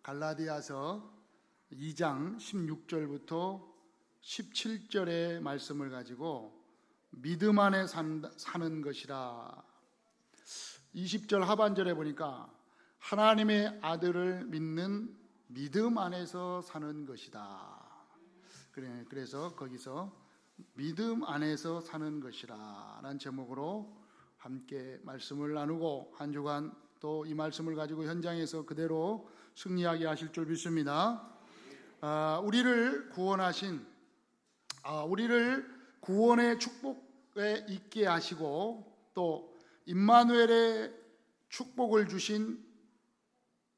갈라디아서 2장 16절부터 17절의 말씀을 가지고 믿음 안에 사는 것이라. 20절 하반절에 보니까 하나님의 아들을 믿는 믿음 안에서 사는 것이다. 그래서 거기서 믿음 안에서 사는 것이라 라는 제목으로 함께 말씀을 나누고 한 주간 또 이 말씀을 가지고 현장에서 그대로 승리하게 하실 줄 믿습니다. 우리를 구원의 축복에 있게 하시고 또 임마누엘의 축복을 주신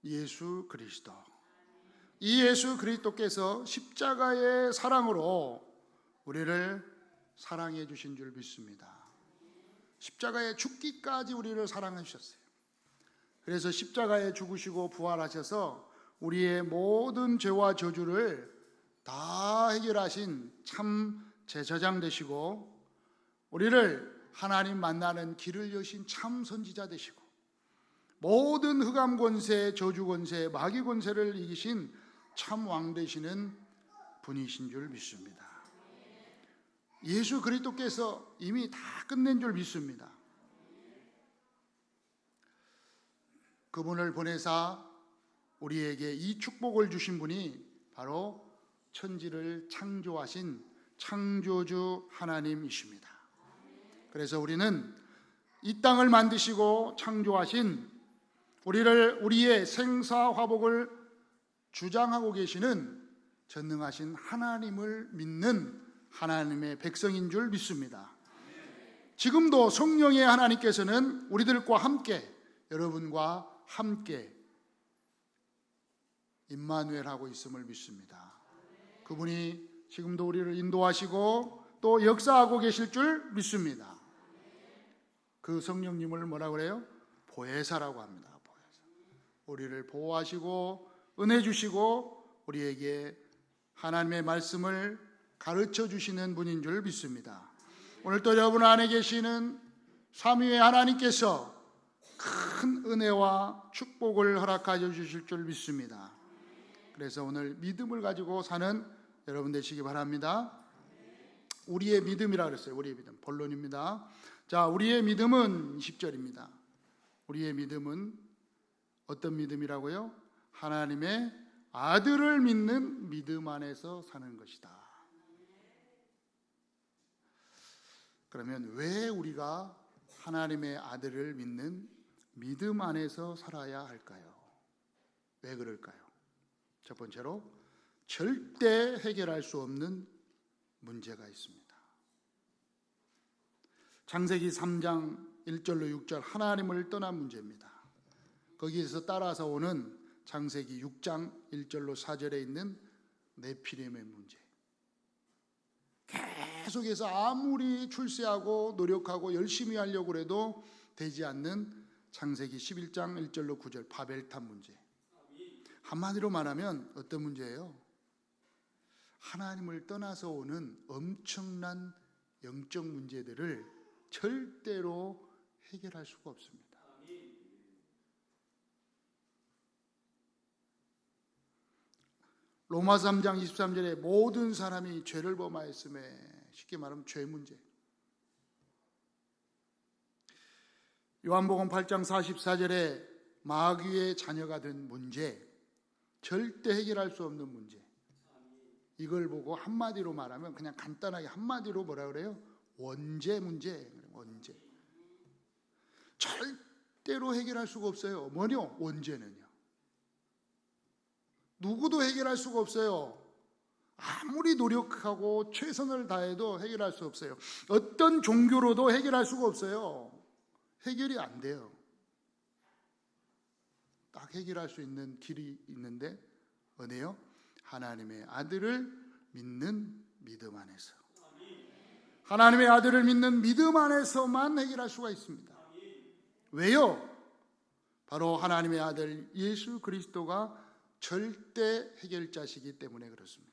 예수 그리스도, 이 예수 그리스도께서 십자가의 사랑으로 우리를 사랑해 주신 줄 믿습니다. 십자가에 죽기까지 우리를 사랑해 주셨어요. 그래서 십자가에 죽으시고 부활하셔서 우리의 모든 죄와 저주를 다 해결하신 참 제사장 되시고, 우리를 하나님 만나는 길을 여신 참 선지자 되시고, 모든 흑암 권세, 저주 권세, 마귀 권세를 이기신 참 왕 되시는 분이신 줄 믿습니다. 예수 그리스도께서 이미 다 끝낸 줄 믿습니다. 그분을 보내사 우리에게 이 축복을 주신 분이 바로 천지를 창조하신 창조주 하나님이십니다. 그래서 우리는 이 땅을 만드시고 창조하신 우리의 생사화복을 주장하고 계시는 전능하신 하나님을 믿는 하나님의 백성인 줄 믿습니다. 지금도 성령의 하나님께서는 우리들과 함께, 여러분과 함께 임마누엘하고 있음을 믿습니다. 그분이 지금도 우리를 인도하시고 또 역사하고 계실 줄 믿습니다. 그 성령님을 뭐라고 그래요? 보혜사라고 합니다. 보혜사. 우리를 보호하시고 은혜 주시고 우리에게 하나님의 말씀을 가르쳐 주시는 분인 줄 믿습니다. 오늘 또 여러분 안에 계시는 삼위의 하나님께서 큰 은혜와 축복을 허락하여 주실 줄 믿습니다. 그래서 오늘 믿음을 가지고 사는 여러분 되시기 바랍니다. 우리의 믿음이라 그랬어요. 우리의 믿음 본론입니다. 자, 우리의 믿음은 10절입니다. 우리의 믿음은 어떤 믿음이라고요? 하나님의 아들을 믿는 믿음 안에서 사는 것이다. 그러면 왜 우리가 하나님의 아들을 믿는 믿음 안에서 살아야 할까요? 왜 그럴까요? 첫 번째로 절대 해결할 수 없는 문제가 있습니다. 창세기 3장 1절로 6절 하나님을 떠난 문제입니다. 거기에서 따라서 오는 창세기 6장 1절로 4절에 있는 네피림의 문제. 계속해서 아무리 출세하고 노력하고 열심히 하려고 해도 되지 않는 창세기 11장 1절로 9절 바벨탑 문제. 한마디로 말하면 어떤 문제예요? 하나님을 떠나서 오는 엄청난 영적 문제들을 절대로 해결할 수가 없습니다. 로마서 3장 23절에 모든 사람이 죄를 범하였음에, 쉽게 말하면 죄 문제. 요한복음 8장 44절에 마귀의 자녀가 된 문제, 절대 해결할 수 없는 문제. 이걸 보고 한마디로 말하면, 그냥 간단하게 한마디로 뭐라 그래요? 원죄 문제. 원죄. 절대로 해결할 수가 없어요. 뭐요? 원죄는요. 누구도 해결할 수가 없어요. 아무리 노력하고 최선을 다해도 해결할 수 없어요. 어떤 종교로도 해결할 수가 없어요. 해결이 안 돼요. 딱 해결할 수 있는 길이 있는데 어디요? 하나님의 아들을 믿는 믿음 안에서. 하나님의 아들을 믿는 믿음 안에서만 해결할 수가 있습니다. 왜요? 바로 하나님의 아들 예수 그리스도가 절대 해결자시기 때문에 그렇습니다.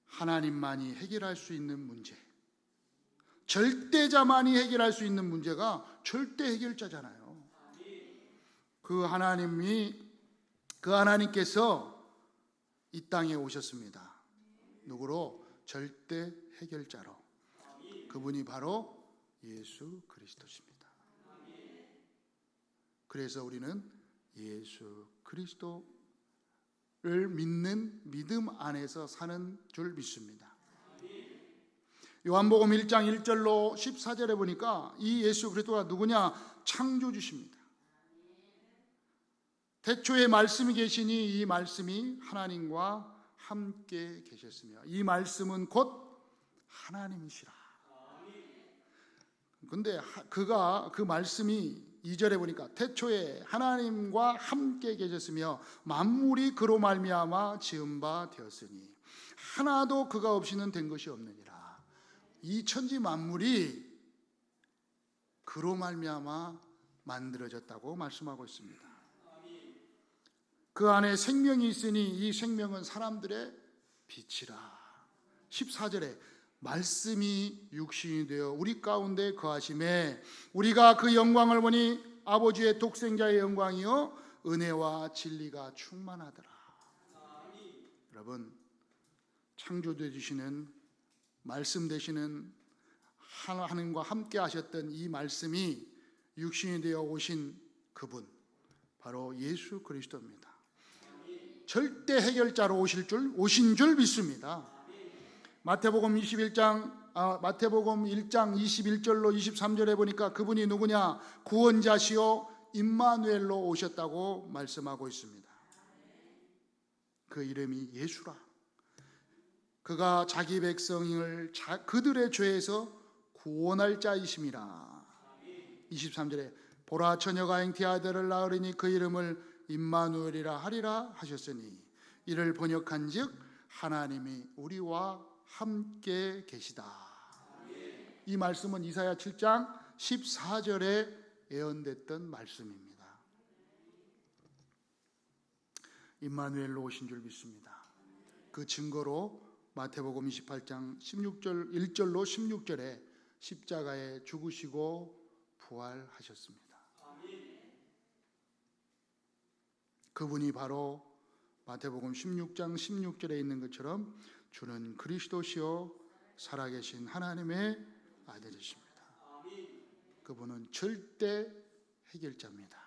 하나님만이 해결할 수 있는 문제, 절대자만이 해결할 수 있는 문제가 절대 해결자잖아요. 그 하나님이 그 하나님께서 이 땅에 오셨습니다. 누구로? 절대 해결자로. 그분이 바로 예수 그리스도십니다. 그래서 우리는 예수 그리스도를 믿는 믿음 안에서 사는 줄 믿습니다. 요한복음 1장 1절로 14절에 보니까 이 예수 그리스도가 누구냐? 창조주십니다. 태초에 말씀이 계시니 이 말씀이 하나님과 함께 계셨으며 이 말씀은 곧 하나님이시라. 근데 그 말씀이 2절에 보니까 태초에 하나님과 함께 계셨으며 만물이 그로 말미암아 지은 바 되었으니 하나도 그가 없이는 된 것이 없느니라. 이 천지 만물이 그로 말미암아 만들어졌다고 말씀하고 있습니다. 그 안에 생명이 있으니 이 생명은 사람들의 빛이라. 14절에 말씀이 육신이 되어 우리 가운데 거하심에 우리가 그 영광을 보니 아버지의 독생자의 영광이요 은혜와 진리가 충만하더라. 여러분, 창조되시는 말씀 되시는 하나님과 함께 하셨던 이 말씀이 육신이 되어 오신 그분, 바로 예수 그리스도입니다. 절대 해결자로 오신 줄 믿습니다. 마태복음 1장 21절로 23절에 보니까 그분이 누구냐? 구원자시요 임마누엘로 오셨다고 말씀하고 있습니다. 그 이름이 예수라. 그가 자기 백성을 그들의 죄에서 구원할 자이심이라. 23절에 보라 처녀가 잉태아들을 낳으리니 그 이름을 임마누엘이라 하리라 하셨으니 이를 번역한즉 하나님이 우리와 함께 계시다. 이 말씀은 이사야 7장 14절에 예언됐던 말씀입니다. 임마누엘로 오신 줄 믿습니다. 그 증거로 마태복음 28장 1절로 16절에 십자가에 죽으시고 부활하셨습니다. 그분이 바로 마태복음 16장 16절에 있는 것처럼 주는 그리스도시요 살아계신 하나님의 아들이십니다. 그분은 절대 해결자입니다.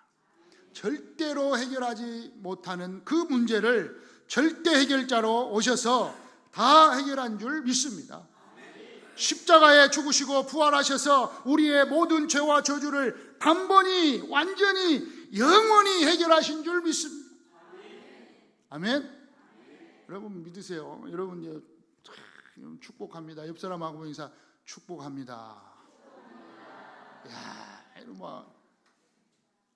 절대로 해결하지 못하는 그 문제를 절대 해결자로 오셔서 다 해결한 줄 믿습니다. 십자가에 죽으시고 부활하셔서 우리의 모든 죄와 저주를 단번히 완전히 영원히 해결하신 줄 믿습니다. 아멘. 여러분 믿으세요. 여러분 이제 축복합니다. 옆 사람하고 인사 축복합니다. 야, 뭐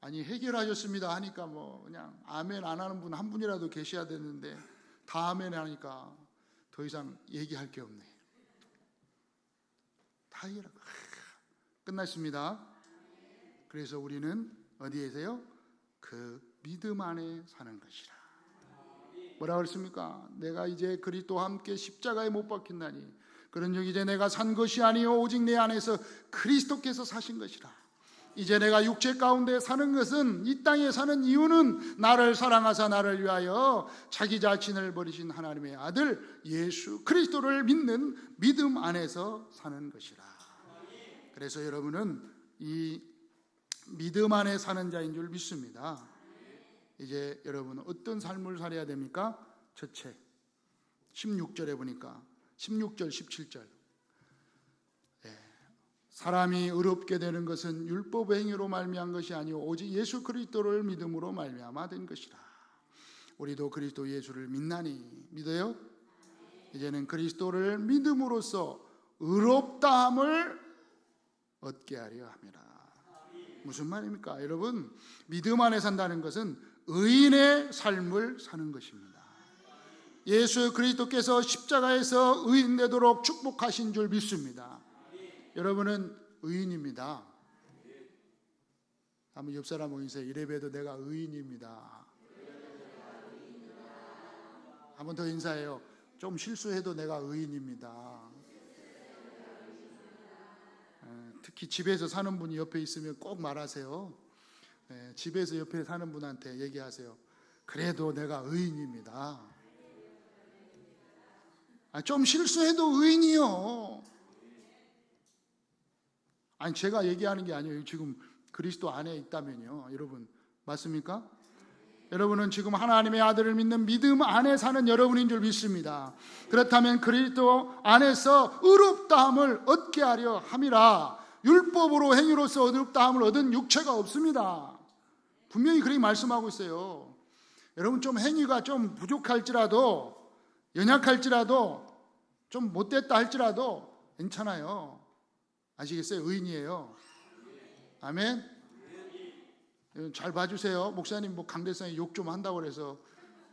아니 해결하셨습니다 하니까 뭐 그냥 아멘 안 하는 분 한 분이라도 계셔야 되는데 다 아멘 하니까 더 이상 얘기할 게 없네. 다 해결하고 끝났습니다. 그래서 우리는 어디에서요? 그 믿음 안에 사는 것이라. 뭐라 그랬습니까? 내가 이제 그리스도와 함께 십자가에 못 박힌다니 그런즉 이제 내가 산 것이 아니요 오직 내 안에서 그리스도께서 사신 것이라. 이제 내가 육체 가운데 사는 것은 이 땅에 사는 이유는 나를 사랑하사 나를 위하여 자기 자신을 버리신 하나님의 아들 예수 그리스도를 믿는 믿음 안에서 사는 것이라. 그래서 여러분은 이 믿음 안에 사는 자인 줄 믿습니다. 이제 여러분은 어떤 삶을 살아야 됩니까? 첫째 16절에 보니까 16절 17절 사람이 의롭게 되는 것은 율법 행위로 말미암은 것이 아니오 오직 예수 그리스도를 믿음으로 말미암아 된 것이라. 우리도 그리스도 예수를 믿나니 믿어요? 이제는 그리스도를 믿음으로써 의롭다함을 얻게 하려 함이라. 무슨 말입니까? 여러분 믿음 안에 산다는 것은 의인의 삶을 사는 것입니다. 예수 그리스도께서 십자가에서 의인 되도록 축복하신 줄 믿습니다. 여러분은 의인입니다. 한번 옆 사람하고 인사해. 이래봬도 내가 의인입니다. 한번 더 인사해요. 좀 실수해도 내가 의인입니다. 특히 집에서 사는 분이 옆에 있으면 꼭 말하세요. 집에서 옆에 사는 분한테 얘기하세요. 그래도 내가 의인입니다. 좀 실수해도 의인이요. 아니 제가 얘기하는 게 아니에요. 지금 그리스도 안에 있다면요. 여러분 맞습니까? 여러분은 지금 하나님의 아들을 믿는 믿음 안에 사는 여러분인 줄 믿습니다. 그렇다면 그리스도 안에서 의롭다함을 얻게 하려 함이라. 율법으로 행위로서 의롭다함을 얻은 육체가 없습니다. 분명히 그렇게 말씀하고 있어요. 여러분 좀 행위가 좀 부족할지라도 연약할지라도 좀 못됐다 할지라도 괜찮아요. 아시겠어요? 의인이에요. 아멘. 잘 봐주세요. 목사님 뭐 강대상에 욕 좀 한다고 그래서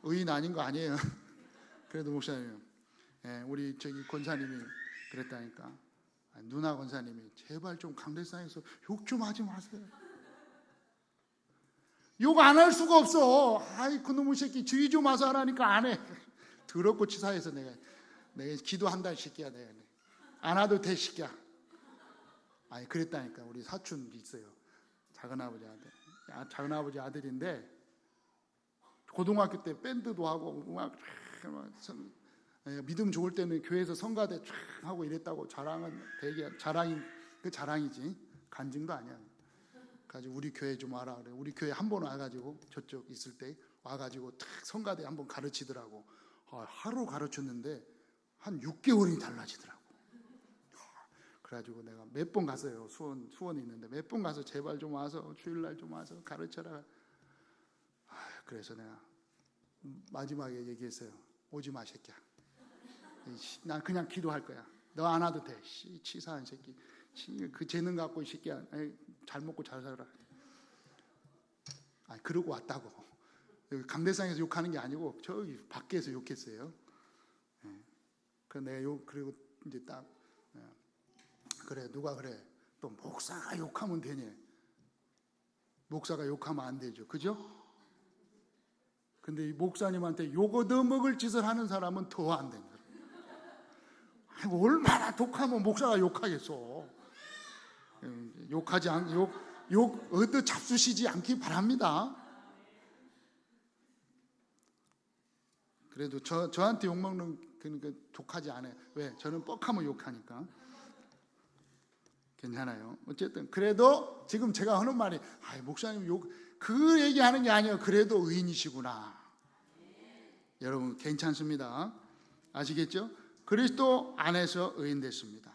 의인 아닌 거 아니에요. 그래도 목사님, 우리 저기 권사님이 그랬다니까. 누나 권사님이 제발 좀 강대상에서 욕 좀 하지 마세요. 욕 안 할 수가 없어. 아이 그놈의 새끼 주의 좀 와서 하라니까 안 해. 더럽고 치사해서 내가 기도한다 이 새끼야. 내가 안 와도 돼 새끼야. 아니 그랬다니까. 우리 사촌 있어요. 작은아버지 아들인데 고등학교 때 밴드도 하고 음악 믿음 좋을 때는 교회에서 성가대 쫙 하고 이랬다고 자랑은 되게 자랑이지 간증도 아니야. 가지고 우리 교회 좀 와라 그래. 우리 교회 한 번 와가지고 저쪽 있을 때 와가지고 탁 성가대 한 번 가르치더라고. 하루 가르쳤는데 한 6개월이 달라지더라고. 그래가지고 내가 몇 번 갔어요. 수원이 있는데 몇 번 가서 제발 좀 와서 주일날 좀 와서 가르쳐라. 그래서 내가 마지막에 얘기했어요. 오지 마 새끼야. 난 그냥 기도할 거야. 너 안 와도 돼. 치사한 새끼. 그 재능 갖고 이 새끼야. 잘 먹고 잘 살아. 그러고 왔다고. 여기 강대상에서 욕하는 게 아니고 저기 밖에서 욕했어요. 그래서 내가 그리고 이제 딱 그래 누가 그래 또 목사가 욕하면 되니? 목사가 욕하면 안 되죠, 그죠? 근데 이 목사님한테 욕 얻어먹을 짓을 하는 사람은 더 안 된다. 얼마나 독하면 목사가 욕하겠어. 욕 얻어 잡수시지 않기 바랍니다. 그래도 저한테 욕먹는 그러니까 독하지 않아요. 왜? 저는 뻑하면 욕하니까. 괜찮아요. 어쨌든 그래도 지금 제가 하는 말이 목사님 그 얘기하는 게 아니에요. 그래도 의인이시구나. 여러분 괜찮습니다. 아시겠죠? 그리스도 안에서 의인 됐습니다.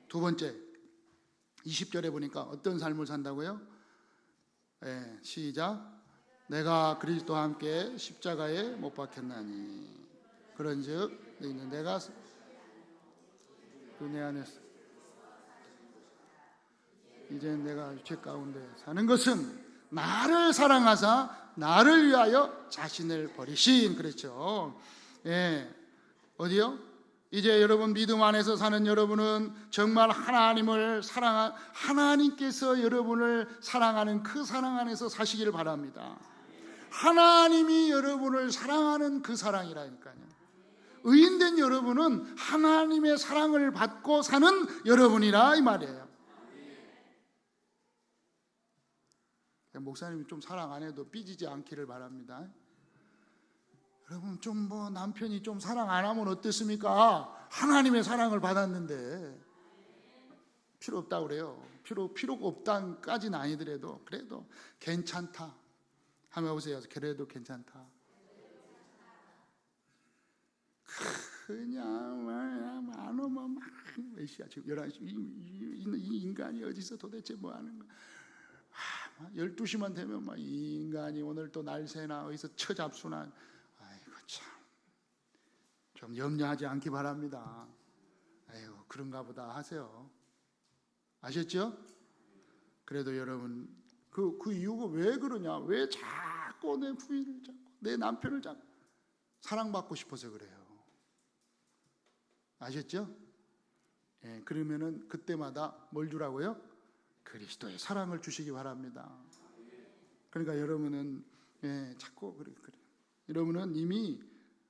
두 번째 20절에 보니까 어떤 삶을 산다고요? 시작. 내가 그리스도와 함께 십자가에 못 박혔나니 그런즉 내가 내 안에서 이제 내가 죄 가운데 사는 것은 나를 사랑하사 나를 위하여 자신을 버리신. 그렇죠. 어디요? 이제 여러분 믿음 안에서 사는 여러분은 정말 하나님께서 여러분을 사랑하는 그 사랑 안에서 사시기를 바랍니다. 하나님이 여러분을 사랑하는 그 사랑이라니까요. 의인된 여러분은 하나님의 사랑을 받고 사는 여러분이라 이 말이에요. 목사님이 좀 사랑 안 해도 삐지지 않기를 바랍니다. 여러분 좀 남편이 좀 사랑 안 하면 어떻습니까? 하나님의 사랑을 받았는데 필요 없다고 그래요. 필요가 없다까지는 아니더라도 그래도 괜찮다 하면 보세요. 그래도 괜찮다. 그냥 안 오면 막 몇 시야 지금 11시. 이 인간이 어디서 도대체 뭐 하는 거야. 12시만 되면 막 이 인간이 오늘 또 날새나 어디서 처잡수나. 아이고 참 좀 염려하지 않기 바랍니다. 아이고 그런가 보다 하세요. 아셨죠? 그래도 여러분 그 이유가 왜 그러냐? 왜 자꾸 내 부인을 잡고 내 남편을 잡고 사랑받고 싶어서 그래요. 아셨죠? 그러면은 그때마다 뭘 주라고요? 그리스도의 사랑을 주시기 바랍니다. 그러니까 여러분은 자꾸 그래. 여러분은 이미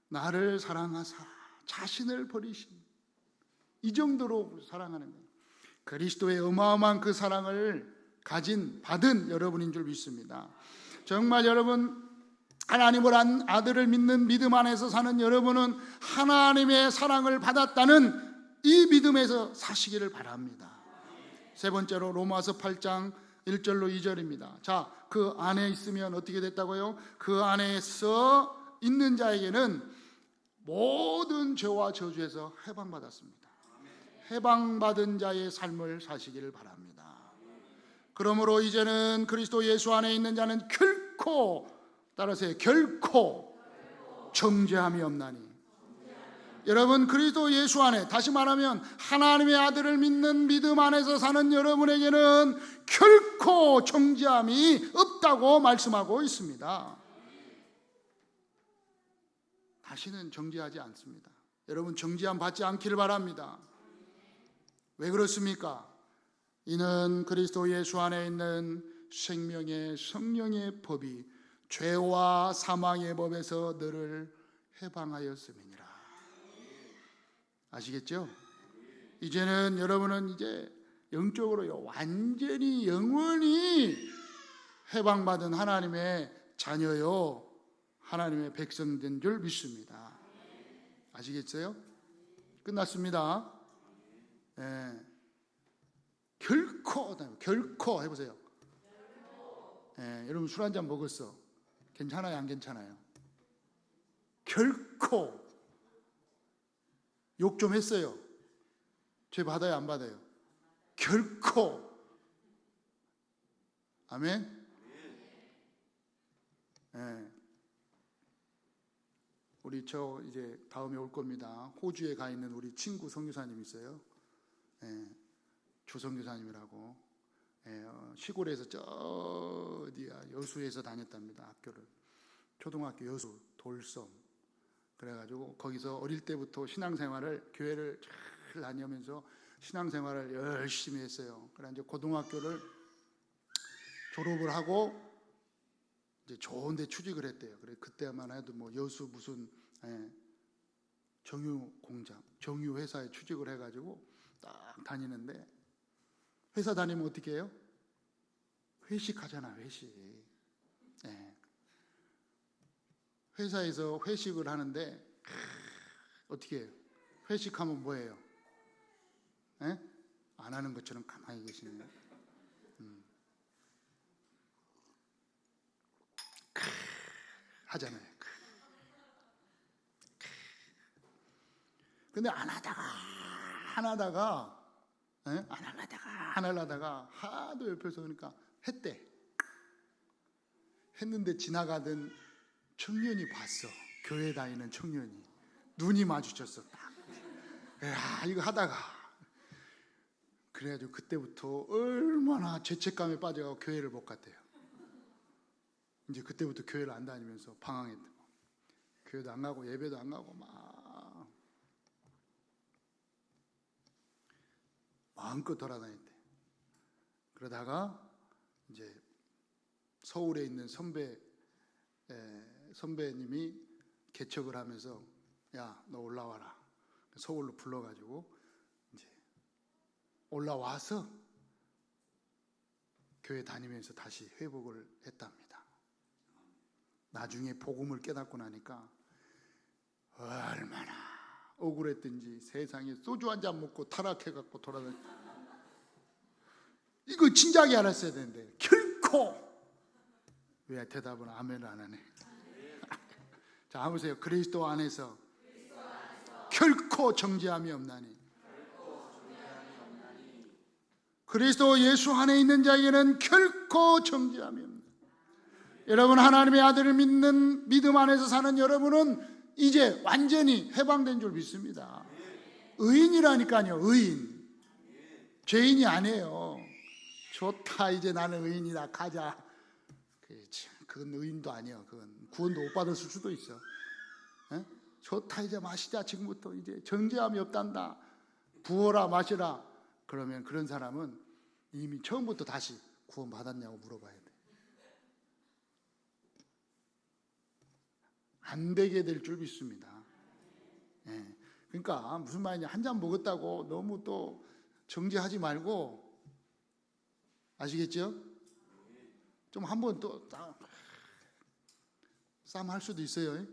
나를 사랑하사 자신을 버리신 이 정도로 사랑하는 거예요. 그리스도의 어마어마한 그 사랑을 받은 여러분인 줄 믿습니다. 정말 여러분 하나님을 아들을 믿는 믿음 안에서 사는 여러분은 하나님의 사랑을 받았다는 이 믿음에서 사시기를 바랍니다. 세 번째로 로마서 8장 1절로 2절입니다. 자, 그 안에 있으면 어떻게 됐다고요? 그 안에서 있는 자에게는 모든 죄와 저주에서 해방받았습니다. 해방받은 자의 삶을 사시기를 바랍니다. 그러므로 이제는 그리스도 예수 안에 있는 자는 결코, 따라서 결코 정죄함이 없나니. 여러분, 그리스도 예수 안에, 다시 말하면 하나님의 아들을 믿는 믿음 안에서 사는 여러분에게는 결코 정죄함이 없다고 말씀하고 있습니다. 다시는 정죄하지 않습니다. 여러분, 정죄함 받지 않기를 바랍니다. 왜 그렇습니까? 이는 그리스도 예수 안에 있는 생명의 성령의 법이 죄와 사망의 법에서 너를 해방하였음이니라. 아시겠죠? 이제는 여러분은 이제 영적으로 완전히 영원히 해방받은 하나님의 자녀요, 하나님의 백성된 줄 믿습니다. 아시겠어요? 끝났습니다. 예. 결코 해보세요. 예, 여러분 술 한잔 먹었어. 괜찮아요, 안 괜찮아요? 결코. 욕 좀 했어요. 죄 받아요, 안 받아요? 결코. 아멘. 예. 우리 저 이제 다음에 올 겁니다. 호주에 가 있는 우리 친구 선교사님 있어요. 예. 조선교사님이라고. 예, 시골에서 저 어디야 여수에서 다녔답니다. 학교를. 초등학교 여수 돌섬. 그래가지고 거기서 어릴 때부터 신앙생활을, 교회를 잘 다니면서 신앙생활을 열심히 했어요. 그래 이제 고등학교를 졸업을 하고 이제 좋은데 취직을 했대요. 그래 그때만 해도 뭐 여수 무슨 정유 공장, 정유 회사에 취직을 해가지고 딱 다니는데, 회사 다니면 어떻게 해요? 회식하잖아, 회식. 예. 회사에서 회식을 하는데 어떻게 해요? 회식하면 뭐예요? 예? 안 하는 것처럼 가만히 계시네요. 하잖아요. 근데 안 하다가 하도 옆에서 그러니까 했대. 했는데 지나가던 청년이 봤어. 교회 다니는 청년이 눈이 마주쳤어. 야, 이거 하다가 그래가지고 그때부터 얼마나 죄책감에 빠져가고 교회를 못 갔대요. 이제 그때부터 교회를 안 다니면서 방황했대. 교회도 안 가고 예배도 안 가고 막 마음껏 돌아다녔대. 그러다가 이제 서울에 있는 선배님이 개척을 하면서 야, 너 올라와라. 서울로 불러가지고 이제 올라와서 교회 다니면서 다시 회복을 했답니다. 나중에 복음을 깨닫고 나니까 얼마나 억울했든지 세상에 소주 한 잔 먹고 타락해갖고 돌아다니. 이거 진작에 알았어야 되는데 결코. 왜 대답은 아멘을 안 하네. 자, 해보세요. 그리스도 안에서 결코 정죄함이 없나니. 그리스도 예수 안에 있는 자에게는 결코 정죄함이 없나니. 여러분, 하나님의 아들을 믿는 믿음 안에서 사는 여러분은 이제 완전히 해방된 줄 믿습니다. 의인이라니까요. 의인. 죄인이 아니에요. 좋다, 이제 나는 의인이다, 가자. 그건 의인도 아니에요. 그건 구원도 못 받을 수도 있어. 에? 좋다, 이제 마시자. 지금부터 이제 정죄함이 없단다. 부어라 마시라. 그러면 그런 사람은 이미 처음부터 다시 구원 받았냐고 물어봐야 돼. 안 되게 될 줄 믿습니다. 예. 그러니까 무슨 말이냐, 한 잔 먹었다고 너무 또 정죄하지 말고, 아시겠죠? 좀 한번 또 싸움할 수도 있어요.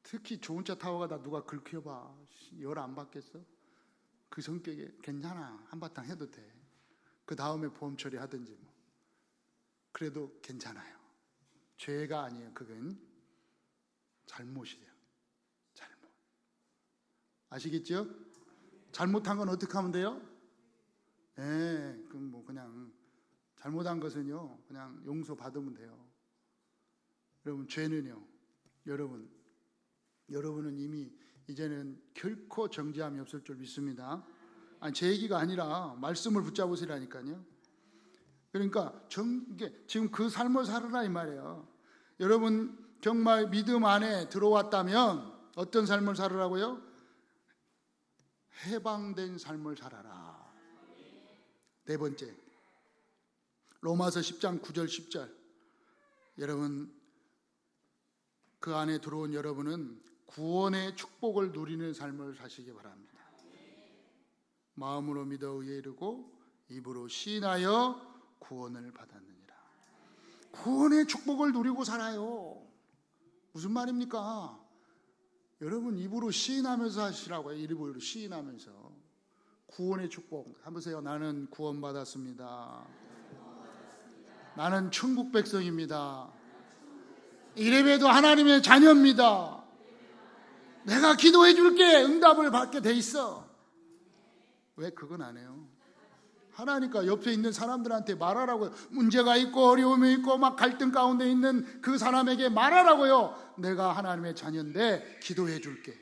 특히 좋은 차 타고 가다 누가 긁혀봐. 열 안 받겠어? 그 성격에 괜찮아. 한바탕 해도 돼. 그 다음에 보험 처리하든지 뭐. 그래도 괜찮아요. 죄가 아니에요. 그건 잘못이에요. 잘못. 아시겠죠? 잘못한 건 어떻게 하면 돼요? 그럼 뭐 그냥 잘못한 것은요, 그냥 용서 받으면 돼요. 여러분, 죄는요, 여러분은 이미 이제는 결코 정죄함이 없을 줄 믿습니다. 아니, 제 얘기가 아니라 말씀을 붙잡으시라니까요. 그러니까 지금 그 삶을 살아라 이 말이에요. 여러분 정말 믿음 안에 들어왔다면 어떤 삶을 살으라고요? 해방된 삶을 살아라. 네 번째, 로마서 10장 9절 10절. 여러분, 그 안에 들어온 여러분은 구원의 축복을 누리는 삶을 사시기 바랍니다. 마음으로 믿어 의에 이르고 입으로 시인하여 구원을 받았느니라. 구원의 축복을 누리고 살아요. 무슨 말입니까? 여러분, 입으로 시인하면서 하시라고요. 입으로 시인하면서 구원의 축복. 한번 보세요. 나는 구원받았습니다. 나는 천국 백성입니다. 이래봬도 하나님의 자녀입니다. 내가 기도해 줄게. 응답을 받게 돼 있어. 왜 그건 안 해요? 하나니까 옆에 있는 사람들한테 말하라고요. 문제가 있고 어려움이 있고 막 갈등 가운데 있는 그 사람에게 말하라고요. 내가 하나님의 자녀인데 기도해 줄게.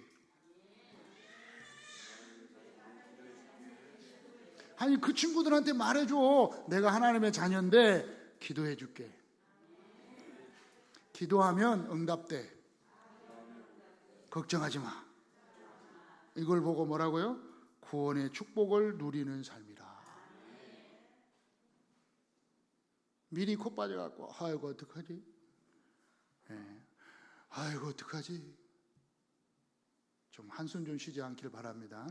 아니, 그 친구들한테 말해줘. 내가 하나님의 자녀인데 기도해 줄게. 기도하면 응답돼. 걱정하지 마. 이걸 보고 뭐라고요? 구원의 축복을 누리는 삶이라. 미리 코 빠져갖고 아이고 어떡하지? 아이고 어떡하지? 좀 한숨 좀 쉬지 않길 바랍니다.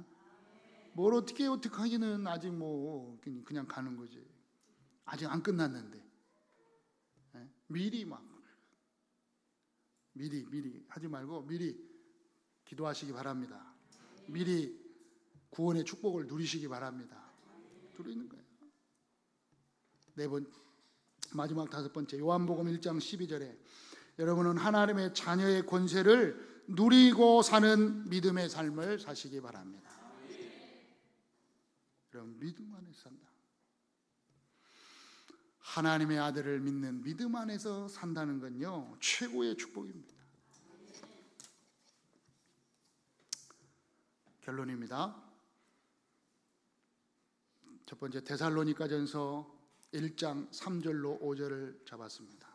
뭘 어떻게 하기는 아직 뭐 그냥 가는 거지. 아직 안 끝났는데 미리 하지 말고 미리 기도하시기 바랍니다. 미리 구원의 축복을 누리시기 바랍니다. 누리는 거예요. 마지막 다섯 번째, 요한복음 1장 12절에 여러분은 하나님의 자녀의 권세를 누리고 사는 믿음의 삶을 사시기 바랍니다. 여러분, 믿음 안에서 산다. 하나님의 아들을 믿는 믿음 안에서 산다는 건요, 최고의 축복입니다. 결론입니다. 첫 번째, 데살로니가전서 1장 3절로 5절을 잡았습니다.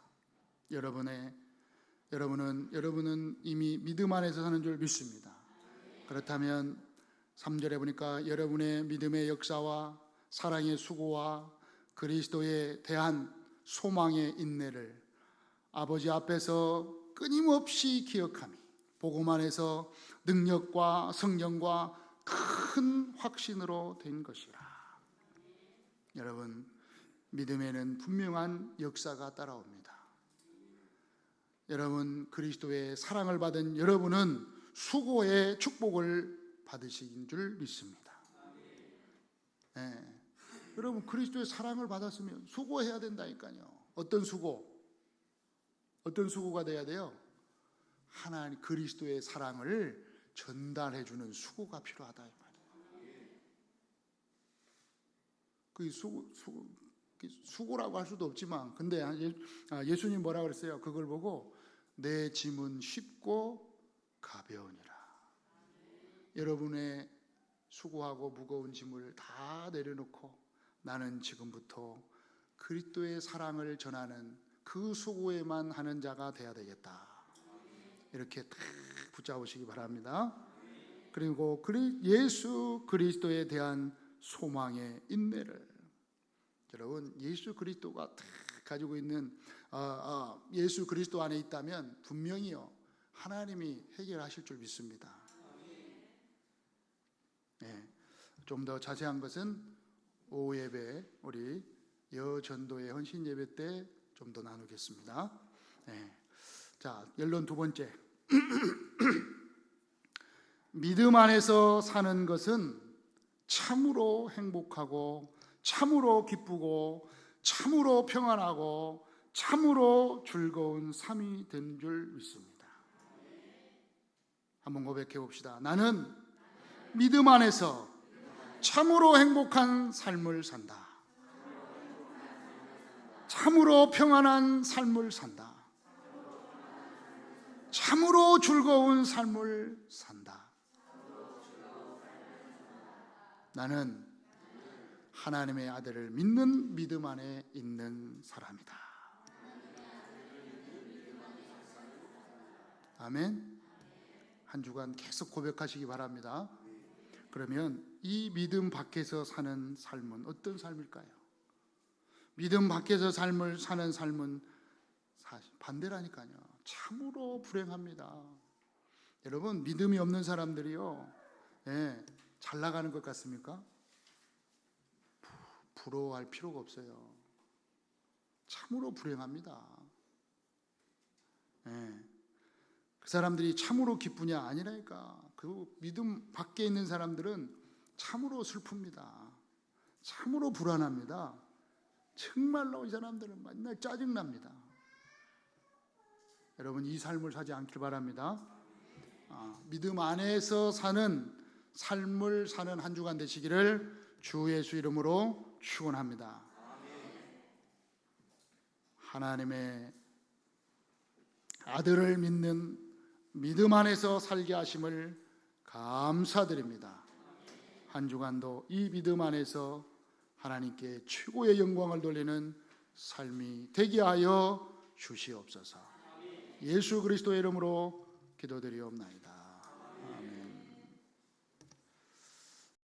여러분은 이미 믿음 안에서 사는 줄 믿습니다. 그렇다면 3절에 보니까 여러분의 믿음의 역사와 사랑의 수고와 그리스도에 대한 소망의 인내를 아버지 앞에서 끊임없이 기억하며 복음 안에서 능력과 성령과 큰 확신으로 된 것이라. 여러분, 믿음에는 분명한 역사가 따라옵니다. 여러분, 그리스도의 사랑을 받은 여러분은 수고의 축복을 받으신 줄 믿습니다. 여러분, 그리스도의 사랑을 받았으면 수고해야 된다니까요. 어떤 수고가 돼야 돼요? 하나님 그리스도의 사랑을 전달해 주는 수고가 필요하다 이 말이에요. 그 수고라고 할 수도 없지만, 근데 예수님 뭐라 그랬어요? 그걸 보고 내 짐은 쉽고 가벼우니라. 여러분의 수고하고 무거운 짐을 다 내려놓고 나는 지금부터 그리스도의 사랑을 전하는 그 수고에만 하는 자가 돼야 되겠다. 이렇게 딱 붙잡으시기 바랍니다. 그리고 예수 그리스도에 대한 소망의 인내를, 여러분, 예수 그리스도가 딱 가지고 있는 예수 그리스도 안에 있다면 분명히요 하나님이 해결하실 줄 믿습니다. 좀 더 자세한 것은 오후 예배, 우리 여전도의 헌신 예배 때 좀 더 나누겠습니다. 자, 결론 두 번째. 믿음 안에서 사는 것은 참으로 행복하고 참으로 기쁘고 참으로 평안하고 참으로 즐거운 삶이 된 줄 믿습니다. 한번 고백해 봅시다. 나는 믿음 안에서 참으로 행복한 삶을 산다. 참으로 평안한 삶을 산다. 참으로 즐거운 삶을 산다. 나는 하나님의 아들을 믿는 믿음 안에 있는 사람이다. 아멘. 한 주간 계속 고백하시기 바랍니다. 그러면 이 믿음 밖에서 사는 삶은 어떤 삶일까요? 믿음 밖에서 삶을 사는 삶은 사실 반대라니까요. 참으로 불행합니다. 여러분, 믿음이 없는 사람들이요, 잘 나가는 것 같습니까? 부러워할 필요가 없어요. 참으로 불행합니다. 그 사람들이 참으로 기쁘냐? 아니라니까. 그 믿음 밖에 있는 사람들은 참으로 슬픕니다. 참으로 불안합니다. 정말로 이 사람들은 맨날 짜증납니다. 여러분, 이 삶을 사지 않길 바랍니다. 믿음 안에서 사는 삶을 사는 한 주간 되시기를 주 예수 이름으로 축원합니다. 하나님의 아들을 믿는 믿음 안에서 살게 하심을 감사드립니다. 한 주간도 이 믿음 안에서 하나님께 최고의 영광을 돌리는 삶이 되게 하여 주시옵소서. 예수 그리스도의 이름으로 기도드리옵나이다.